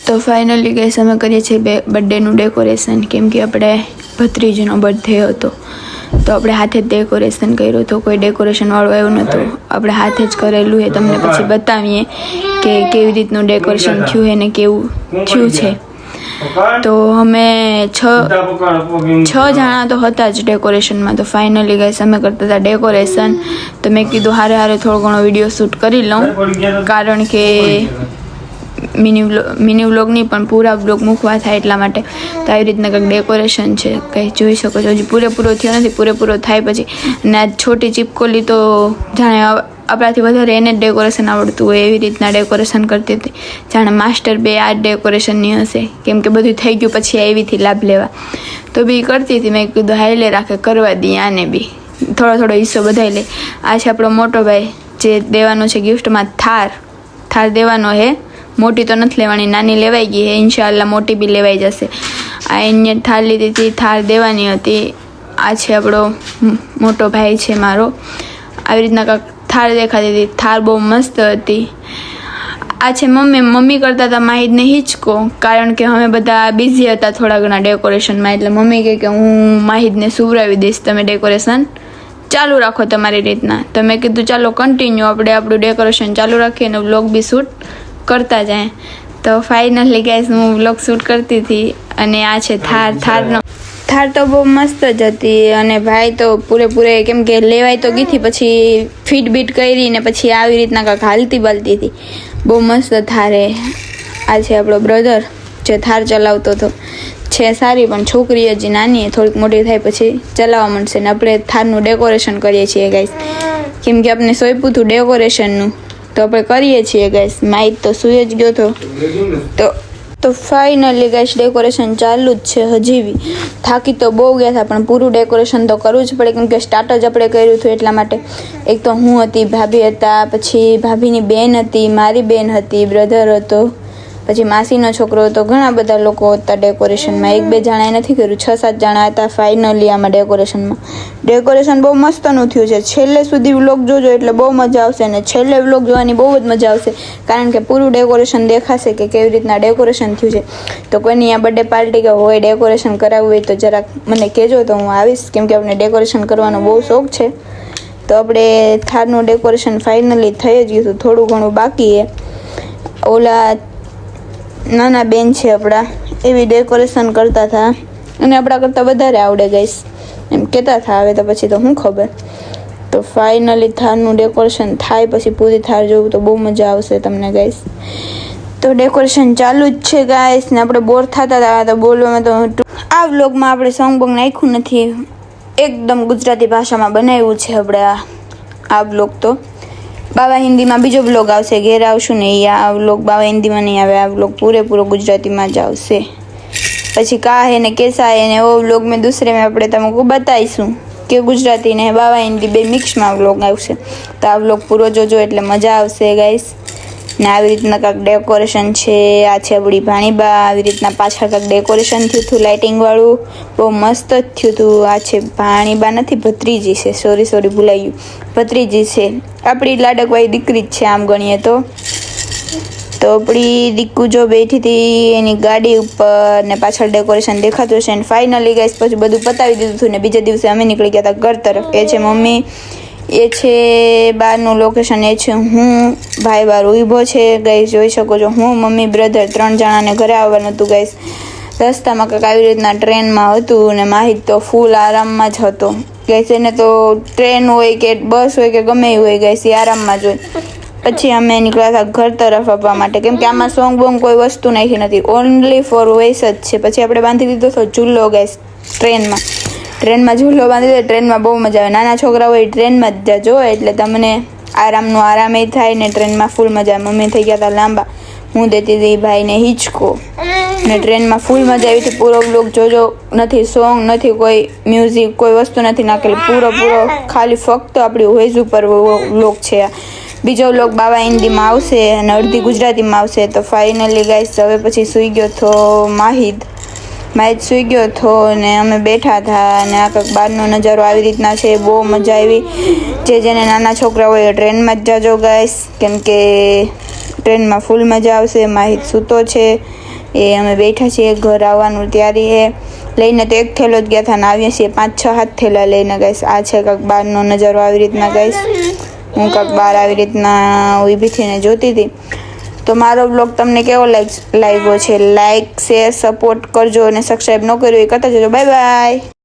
તો finally guys અમે કરીએ છીએ બર્થડેનું ડેકોરેશન, કેમ કે આપણે ભત્રીજીનો બર્થડે હતો તો આપણે હાથે જ ડેકોરેશન કર્યું હતું. કોઈ ડેકોરેશનવાળું આવ્યું નહોતું, આપણે હાથે જ કરેલું છે. તમને પછી બતાવીએ કે કેવી રીતનું ડેકોરેશન થયું છે ને કેવું થયું છે. તો અમે છ જણા તો હતા જ ડેકોરેશનમાં. તો ફાઇનલી ગાઈસ અમે કરતા હતા ડેકોરેશન. તો મેં કીધું હારે થોડો ઘણો વિડીયો શૂટ કરી લઉં, કારણ કે મિની વ્લોગ નહીં પણ પૂરા વ્લોગ મૂકવા થાય એટલા માટે. તો આવી રીતના કંઈક ડેકોરેશન છે, કંઈ જોઈ શકો છો. હજી પૂરેપૂરો થયો નથી, પૂરેપૂરો થાય પછી. અને આ છોટી ચીપકોલી તો જાણે આપણાથી વધારે એને જ ડેકોરેશન આવડતું હોય એવી રીતના ડેકોરેશન કરતી હતી, જાણે માસ્ટર બે આ ડેકોરેશનની હશે, કેમ કે બધું થઈ ગયું પછી એવીથી લાભ લેવા. તો બી કરતી હતી. મેં કીધું હાઈલે રાખે કરવા દઈએ આને બી, થોડો હિસ્સો બધાય લે. આ છે આપણો મોટો ભાઈ જે દેવાનો છે ગિફ્ટમાં થાર દેવાનો હે. મોટી તો નથી લેવાની, નાની લેવાઈ ગઈ હે, ઇન્શાલ્લાહ મોટી બી લેવાઈ જશે. આ એને થાર લીધી હતી, થાર દેવાની હતી. આ છે આપણો મોટો ભાઈ છે મારો. આવી રીતના કાંક થાર દેખાતી હતી. થાર બહુ મસ્ત હતી. આ છે મમ્મી કરતા હતા માહિતને હિંચકો, કારણ કે અમે બધા બિઝી હતા થોડા ઘણા ડેકોરેશનમાં. એટલે મમ્મી કહે કે હું માહિતને સુવરાવી દઈશ, તમે ડેકોરેશન ચાલુ રાખો તમારી રીતના. તો મેં કીધું ચાલો કન્ટિન્યુ આપણે આપણું ડેકોરેશન ચાલુ રાખીએ અને વ્લોગ બી શૂટ કરતા જાય. તો ફાઇનલી ગાઈસ હું વ્લોગ શૂટ કરતી હતી. અને આ છે થાર તો બહુ મસ્ત જ હતી. અને ભાઈ તો પૂરે કેમ કે લેવાય તો ગઈ હતી, પછી ફીટ બીટ કરી ને પછી આવી રીતના કાંઈક હાલતી બાલતી હતી. બહુ મસ્ત થાર હે. આ છે આપણો બ્રધર જે થાર ચલાવતો હતો. છે સારી પણ છોકરી હજી નાની હે, થોડીક મોટી થાય પછી ચલાવવા માંડશે. ને આપણે થારનું ડેકોરેશન કરીએ છીએ ગાઈસ, કેમ કે આપણે સોંપ્યું હતું ડેકોરેશનનું તો આપણે કરીએ છીએ ગાઈસ. માઇક તો સુઈ જ ગયો હતો. તો ફાઇનલી ગાઈસ ડેકોરેશન ચાલુ જ છે હજી બી. થાકી તો બહુ ગયા હતા પણ પૂરું ડેકોરેશન તો કરવું જ પડે, કેમ કે સ્ટાર્ટ જ આપણે કર્યું હતું એટલા માટે. એક તો હું હતી, ભાભી હતા, પછી ભાભીની બેન હતી, મારી બેન હતી, બ્રધર હતો, પછી માસીનો છોકરો હતો. ઘણા બધા લોકો હતા ડેકોરેશનમાં. 1-2 જણાએ નથી કર્યું, 6-7 જણા હતા ફાઇનલી આમાં ડેકોરેશનમાં. ડેકોરેશન બહુ મસ્તનું થયું છે. છેલ્લે સુધી વ્લોગ જોજો એટલે બહુ મજા આવશે. અને છેલ્લે વ્લોગ જોવાની બહુ જ મજા આવશે, કારણ કે પૂરું ડેકોરેશન દેખાશે કે કેવી રીતના ડેકોરેશન થયું છે. તો કોઈની આ બર્થડે પાર્ટી કે હોય ડેકોરેશન કરાવવું હોય તો જરાક મને કહેજો, તો હું આવીશ, કેમ કે આપણે ડેકોરેશન કરવાનો બહુ શોખ છે. તો આપણે થારનું ડેકોરેશન ફાઇનલી થઈ જ ગયું હતું, થોડું ઘણું બાકી છે. ઓલા નાના બેન છે આપણા, એવી ડેકોરેશન કરતા હતા અને આપણા કરતાં વધારે આવડે ગાઈસ એમ કહેતા હતા. હવે તો પછી તો શું ખબર. તો ફાઇનલી થારનું ડેકોરેશન થાય પછી પૂરી થાર જોવું તો બહુ મજા આવશે તમને ગાઈસ. તો ડેકોરેશન ચાલુ જ છે ગાઈસ. ને આપણે બોર થતા હતા તો બોલવામાં તો આ વ્લોગમાં આપણે સોંગ બોંગ નાખ્યું નથી, એકદમ ગુજરાતી ભાષામાં બનાવ્યું છે આપણે આ વ્લોગ. તો બાવા હિન્દીમાં બીજો વ્લોગ આવશે, ઘેર આવશું ને આ વ્લોગ બાવા હિન્દીમાં નહીં આવે, આ વ્લોગ પૂરેપૂરો ગુજરાતીમાં જ આવશે. પછી કા હે ને કેસા હે ને વો વ્લોગ મેં દૂસરે में આપણે તમને બતાવીશું કે ગુજરાતી ને બાવા હિન્દી બે મિક્સમાં વ્લોગ આવશે. તો આ વ્લોગ પૂરો જોજો એટલે મજા આવશે ગાઈસ. ને આવી રીતના કાંઈક ડેકોરેશન છે. આ છે આપણી ભાણીબા. આવી રીતના પાછળ કાંઈક ડેકોરેશન થયું હતું લાઇટિંગવાળું, બહુ મસ્ત જ થયું હતું. આ છે ભાણીબા નથી, ભત્રીજી છે, સોરી ભૂલાઈ ગયું, ભત્રીજી છે. આપણી લાડકવાળી દીકરી જ છે આમ ગણીએ તો. તો આપણી દીકુ જો બેઠી હતી એની ગાડી ઉપર ને પાછળ ડેકોરેશન દેખાતું છે. અને ફાઇનલી ગાઈસ પછી બધું પતાવી દીધું હતું ને બીજા દિવસે અમે નીકળી ગયા હતા ઘર તરફ. એ છે મમ્મી, એ છે બહારનું લોકેશન, એ છે હું, ભાઈ બહાર ઊભો છે ગાઈસ, જોઈ શકો છો. હું, મમ્મી, બ્રધર 3 જણાને ઘરે આવવાનું હતું ગાઈસ. રસ્તામાં કંઈક આવી રીતના ટ્રેનમાં હતું ને માહિત તો ફૂલ આરામમાં જ હતો ગાઈસ. એને તો ટ્રેન હોય કે બસ હોય કે ગમે એ હોય ગાઈસ, એ આરામમાં જ હોય. પછી અમે નીકળ્યા હતા ઘર તરફ આવવા માટે, કેમ કે આમાં સોંગ બોંગ કોઈ વસ્તુ નાખી નથી, ઓનલી ફોર વોઇસ જ છે. પછી આપણે બાંધી દીધો હતો ઝૂલો ગાઈસ ટ્રેનમાં ઝૂલો બાંધી દે. ટ્રેનમાં બહુ મજા આવે. નાના છોકરા હોય ટ્રેનમાં જ જજો એટલે તમને આરામે થાય ને ટ્રેનમાં ફૂલ મજા આવે. મમ્મી થઈ ગયા હતા લાંબા, હું દેતી હતી ભાઈને હિંચકો ને ટ્રેનમાં ફૂલ મજા આવી હતી. પૂરો વ્લોગ જોજો. નથી સોંગ, નથી કોઈ મ્યુઝિક, કોઈ વસ્તુ નથી નાખેલી, પૂરો ખાલી ફક્ત આપણી વોઇસ ઉપર વ્લોગ છે. બીજો વ્લોગ બાવા હિન્દીમાં આવશે અને અડધી ગુજરાતીમાં આવશે. તો ફાઇનલી ગાઈસ હવે પછી સૂઈ ગયો હતો માહિત સૂઈ ગયો હતો ને અમે બેઠા હતા. અને આ કંઈક બહારનો નજારો આવી રીતના છે, બહુ મજા આવી. જેને નાના છોકરા હોય ટ્રેનમાં જ જાજો ગાઈસ, કેમ કે ટ્રેનમાં ફૂલ મજા આવશે. માહિત સૂતો છે એ અમે બેઠા છીએ, ઘર આવવાનું તૈયારી છે. લઈને તો એક થેલો જ ગયા હતા ને આવીએ છીએ 5-6 થેલા લઈને ગાઈસ. આ છે કાંક બહારનો નજારો આવી રીતના ગાઈસ. હું કાંક બહાર આવી રીતના ઊભી થઈને જોતી હતી. તો મારો બ્લોગ તમને કેવો લાગ્યો છે? લાઈક, શેર, સપોર્ટ કરજો અને સબસ્ક્રાઈબ ન કર્યું એ કરતા જજો. Bye bye.